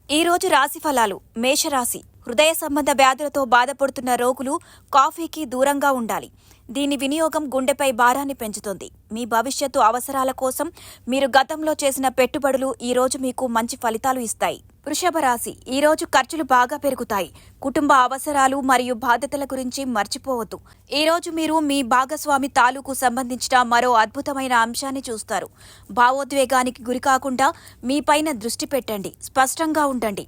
ఈ రోజు రాశి ఫలాలు. మేషరాశి. హృదయ సంబంధ వ్యాధులతో బాధపడుతున్న రోగులు కాఫీకి దూరంగా ఉండాలి. దీని వినియోగం గుండెపై భారాన్ని పెంచుతుంది. మీ భవిష్యత్తు అవసరాల కోసం మీరు గతంలో చేసిన పెట్టుబడులు ఈ రోజు మీకు మంచి ఫలితాలు ఇస్తాయి. వృషభ రాశి. ఈ రోజు ఖర్చులు బాగా పెరుగుతాయి. కుటుంబ అవసరాలు మరియు బాధ్యతల గురించి మర్చిపోవద్దు. ఈ రోజు మీరు మీ భాగస్వామి తాలూకు సంబంధించిన మరో అద్భుతమైన అంశాన్ని చూస్తారు. భావోద్వేగానికి గురికాకుండా మీపైన దృష్టి పెట్టండి. స్పష్టంగా ఉండండి.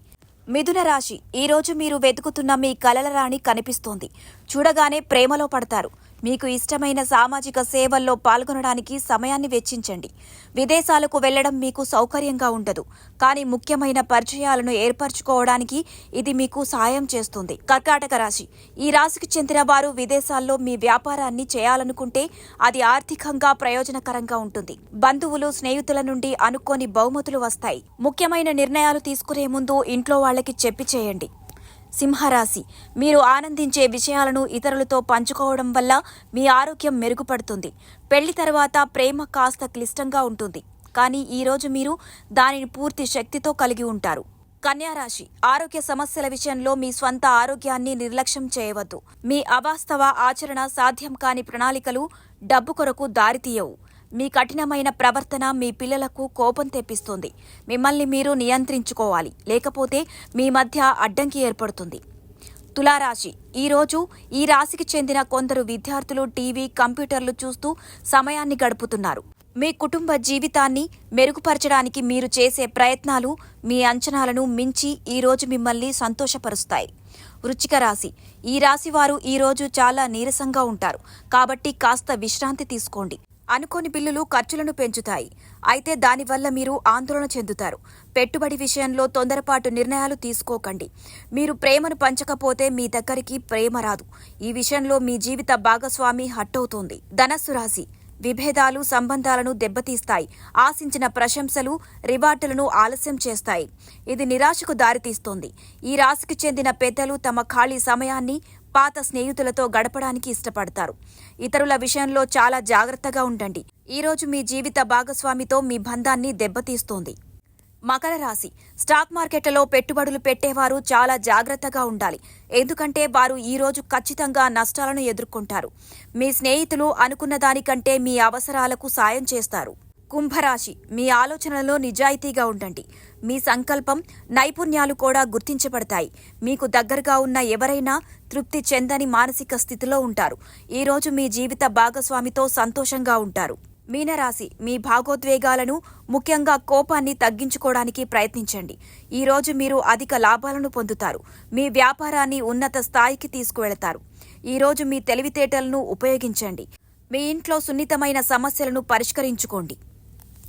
మిథున రాశి. ఈ రోజు మీరు వెతుకుతున్న మీ కలల రాణి కనిపిస్తోంది. చూడగానే ప్రేమలో పడతారు. మీకు ఇష్టమైన సామాజిక సేవల్లో పాల్గొనడానికి సమయాన్ని వెచ్చించండి. విదేశాలకు వెళ్లడం మీకు సౌకర్యంగా ఉండదు, కానీ ముఖ్యమైన పరిచయాలను ఏర్పరచుకోవడానికి ఇది మీకు సాయం చేస్తుంది. కర్కాటక రాశి. ఈ రాశికి చెందిన వారు విదేశాల్లో మీ వ్యాపారాన్ని చేయాలనుకుంటే అది ఆర్థికంగా ప్రయోజనకరంగా ఉంటుంది. బంధువులు, స్నేహితుల నుండి అనుకోని బహుమతులు వస్తాయి. ముఖ్యమైన నిర్ణయాలు తీసుకునే ముందు ఇంట్లో వాళ్ళకి చెప్పి చేయండి. సింహరాశి. మీరు ఆనందించే విషయాలను ఇతరులతో పంచుకోవడం వల్ల మీ ఆరోగ్యం మెరుగుపడుతుంది. పెళ్లి తర్వాత ప్రేమ కాస్త క్లిష్టంగా ఉంటుంది, కానీ ఈ రోజు మీరు దానిని పూర్తి శక్తితో కలిగి ఉంటారు. కన్యారాశి. ఆరోగ్య సమస్యల విషయంలో మీ స్వంత ఆరోగ్యాన్ని నిర్లక్ష్యం చేయవద్దు. మీ అవాస్తవ ఆచరణ, సాధ్యం కాని ప్రణాళికలు డబ్బు కొరకు దారితీయవు. మీ కఠినమైన ప్రవర్తన మీ పిల్లలకు కోపం తెప్పిస్తుంది. మిమ్మల్ని మీరు నియంత్రించుకోవాలి, లేకపోతే మీ మధ్య అడ్డంకి ఏర్పడుతుంది. తులారాశి. ఈరోజు ఈ రాశికి చెందిన కొందరు విద్యార్థులు టీవీ, కంప్యూటర్లు చూస్తూ సమయాన్ని గడుపుతున్నారు. మీ కుటుంబ జీవితాన్ని మెరుగుపరచడానికి మీరు చేసే ప్రయత్నాలు మీ అంచనాలను మించి ఈరోజు మిమ్మల్ని సంతోషపరుస్తాయి. వృశ్చిక రాశి. ఈ రాశి వారు ఈరోజు చాలా నీరసంగా ఉంటారు, కాబట్టి కాస్త విశ్రాంతి తీసుకోండి. అనుకోని బిల్లులు ఖర్చులను పెంచుతాయి, అయితే దానివల్ల మీరు ఆందోళన చెందుతారు. పెట్టుబడి విషయంలో తొందరపాటు నిర్ణయాలు తీసుకోకండి. మీరు ప్రేమను పంచకపోతే మీ దగ్గరికి ప్రేమ రాదు. ఈ విషయంలో మీ జీవిత భాగస్వామి హర్ట్ అవుతోంది. ధనస్సు రాశి. విభేదాలు సంబంధాలను దెబ్బతీస్తాయి. ఆశించిన ప్రశంసలు, రివార్డులను ఆలస్యం చేస్తాయి. ఇది నిరాశకు దారితీస్తోంది. ఈ రాశికి చెందిన పెద్దలు తమ ఖాళీ సమయాన్ని పాత స్నేహితులతో గడపడానికి ఇష్టపడతారు. ఇతరుల విషయంలో చాలా జాగ్రత్తగా ఉండండి. ఈరోజు మీ జీవిత భాగస్వామితో మీ బంధాన్ని దెబ్బతీస్తోంది. మకర రాశి. స్టాక్ మార్కెట్లలో పెట్టుబడులు పెట్టేవారు చాలా జాగ్రత్తగా ఉండాలి, ఎందుకంటే వారు ఈరోజు ఖచ్చితంగా నష్టాలను ఎదుర్కొంటారు. మీ స్నేహితులు అనుకున్న దానికంటే మీ అవసరాలకు సాయం చేస్తారు. కుంభరాశి. మీ ఆలోచనలో నిజాయితీగా ఉండండి. మీ సంకల్పం, నైపుణ్యాలు కూడా గుర్తించబడతాయి. మీకు దగ్గరగా ఉన్న ఎవరైనా తృప్తి చెందని మానసిక స్థితిలో ఉంటారు. ఈరోజు మీ జీవిత భాగస్వామితో సంతోషంగా ఉంటారు. మీనరాశి. మీ భావోద్వేగాలను, ముఖ్యంగా కోపాన్ని తగ్గించుకోవడానికి ప్రయత్నించండి. ఈరోజు మీరు అధిక లాభాలను పొందుతారు. మీ వ్యాపారాన్ని ఉన్నత స్థాయికి తీసుకువెళతారు. ఈరోజు మీ తెలివితేటలను ఉపయోగించండి. మీ ఇంట్లో సున్నితమైన సమస్యలను పరిష్కరించుకోండి.